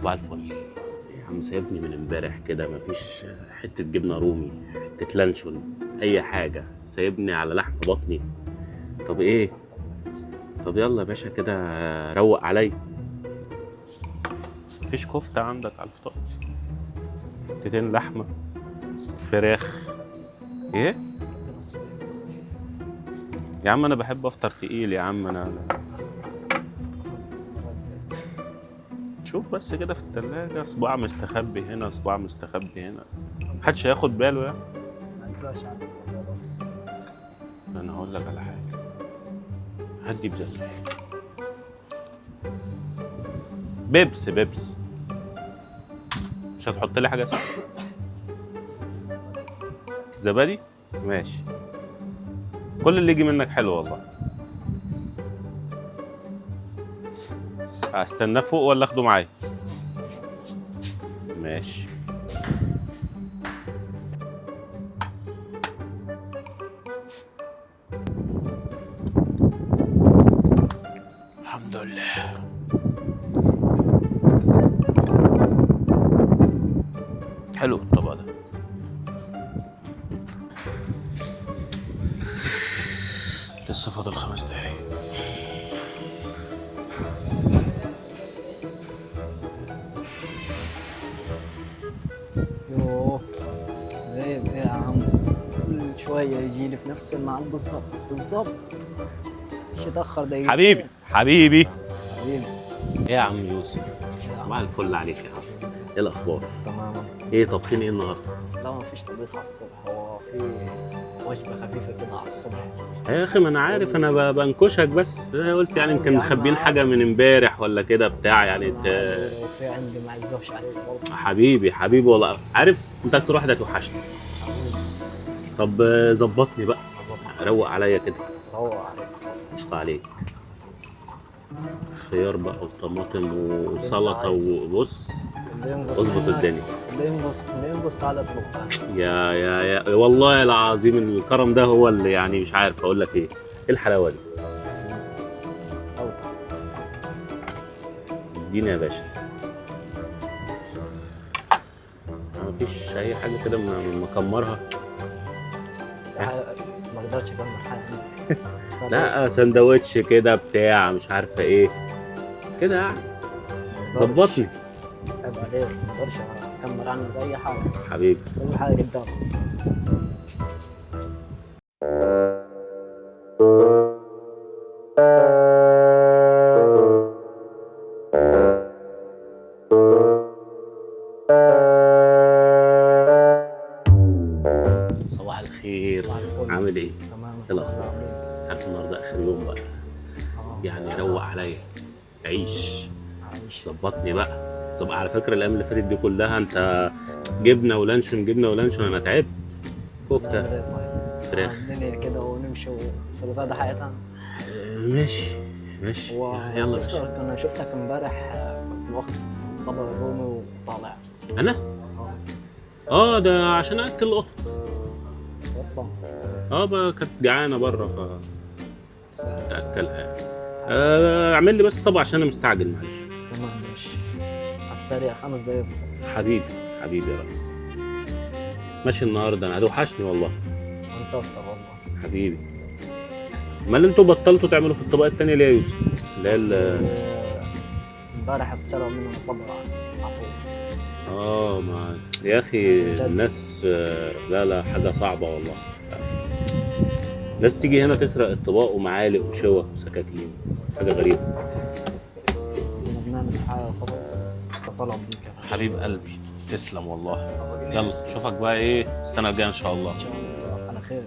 صباح الفل يا عم. سايبني من امبارح كده مفيش حته جبنه رومي، حته لانشون، اي حاجه. سايبني على لحم بطني. طب ايه؟ طب يلا يا باشا كده روق عليا. مفيش كفته عندك على الفطار؟ حتتين لحمه، فراخ. ايه يا عم؟ انا بحب افطر تقيل يا عم. انا شوف بس كده في التلاجة، صباع مستخبي هنا، صباع مستخبي هنا، محدش هياخد باله يعني. انا هقول لك على حاجه، هدي بزبادي. بيبس مش هتحط لي حاجه صح؟ زبادي ماشي، كل اللي يجي منك حلو والله. هستناه فوق ولا اخده معايا؟ ماشي. الحمد لله. حلو الطبق ده. لسه فاضل 5 دقايق. يوه ايه يا عم، كل شوية يجيلي في نفس الميعاد بالظبط مش يتأخر دقيقتين. حبيبي حبيبي ايه يا عم يوسف؟ صباح الفل عليك يا عم. ايه الاخبار؟ تمام. ايه طابخين ايه النهارده؟ لا مفيش طبيخ على الصبح، هو في وجبة خفيفة كده على الصبح. يا اخي ما انا عارف، انا بنكشك بس. قلت يعني يمكن يا عم مخبيين حاجه من امبارح ولا كده بتاع يعني انت. في عندي ما عزوش عليك برضه. حبيبي والله. عارف انت اكتر واحد هتوحشني. طب ظبطني بقى، روق عليا كده. روق عليك. قشطة عليك. خيار بقى وطماطم وسلطه وبص، اظبط الدنيا. اللي ينقص تعالى اطلب. يا والله العظيم الكرم ده هو اللي يعني مش عارف اقول لك ايه. ايه الحلاوه دي؟ اديني يا باشا. مفيش اي حاجه كده مكمرها؟ ما اقدرش اكمل حاجه. لا سندوتش كده بتاع مش عارفه ايه كده يعني. ظبطني. عيب عليك، ما اقدرش اكمل عنه باي حاجه. حبيبي كل حاجه قدامك. صباح الخير. عامل ايه؟ تمام. ايه الاخبار؟ عارف النهارده اخر يوم بقى يعني، روق عليا. عيش. ظبطني بقى. طب على فكره الايام اللي فاتت دي كلها انت جبنه ولانشون جبنه ولانشون، انا تعبت. كفته فراخ الدنيا كده ونمشي في الغدا حياتنا. ماشي يلا بس. انا شفتك امبارح كنت واخد طبق رومي وطالع. انا ده عشان اكل القطط. بقى كانت جعانه بره ف تاكلها. اعمل لي بس طبق عشان انا مستعجل معلش. تمام ماشي. على السريع 5 دقايق بس. حبيبي يا ريس. ماشي النهارده انا هتوحشني والله. انت اكتر والله حبيبي. امال انتوا بطلتوا تعملوا في الطبقات التانية ليه يا يوسف؟ اللي هي امبارح اتسرقوا منهم الطبق عفوف. ما يا اخي الناس لا حاجه صعبه والله. ناس تيجي هنا تسرق الطباق ومعالق وشوك وسكاكين، حاجه غريبه. كنا بنعمل حاجه خلاص. طلب بيك يا باشا. حبيب قلبي تسلم والله. يلا اشوفك بقى ايه السنه الجايه ان شاء الله. ان شاء الله على خير.